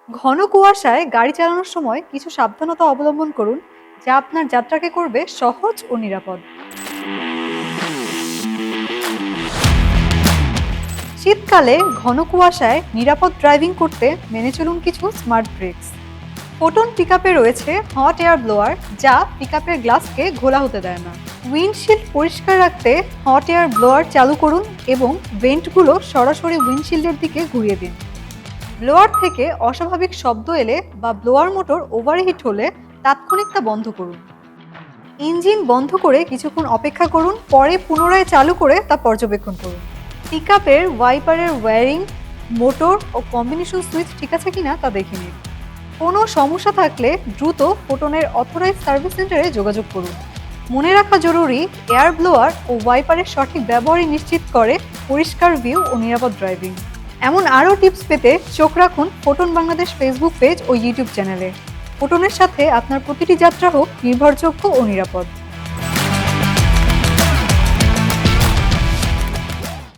ঘন কুয়াশায় গাড়ি চালানোর সময় কিছু সাবধানতা অবলম্বন করুন, যা আপনার যাত্রাকে করবে সহজ ও নিরাপদ। শীতকালে ঘন কুয়াশায় নিরাপদ ড্রাইভিং করতে মেনে চলুন কিছু স্মার্ট ব্রেকস। ফোটন পিকআপে রয়েছে হট এয়ার ব্লোয়ার, যা পিকআপের গ্লাসকে ঘোলা হতে দেয় না। উইন্ডশিল্ড পরিষ্কার রাখতে হট এয়ার ব্লোয়ার চালু করুন এবং ভেন্টগুলো সরাসরি উইন্ডশিল্ডের দিকে ঘুরিয়ে দিন। ব্লোয়ার থেকে অস্বাভাবিক শব্দ এলে বা ব্লোয়ার মোটর ওভারহিট হলে তাৎক্ষণিক তা বন্ধ করুন। ইঞ্জিন বন্ধ করে কিছুক্ষণ অপেক্ষা করুন, পরে পুনরায় চালু করে তা পর্যবেক্ষণ করুন। পিকআপের ওয়াইপারের ওয়্যারিং, মোটর ও কম্বিনেশন সুইচ ঠিক আছে কিনা তা দেখে নিন। কোনো সমস্যা থাকলে দ্রুত ফোটনের অথরাইজ সার্ভিস সেন্টারে যোগাযোগ করুন। মনে রাখা জরুরি, এয়ার ব্লোয়ার ও ওয়াইপারের সঠিক ব্যবহারই নিশ্চিত করে পরিষ্কার ভিউ ও নিরাপদ ড্রাইভিং। এমন আরও টিপস পেতে চোখ রাখুন ফোটন বাংলাদেশ ফেসবুক পেজ ও ইউটিউব চ্যানেলে। ফোটনের সাথে আপনার প্রতিটি যাত্রা হোক নির্ভরযোগ্য ও নিরাপদ।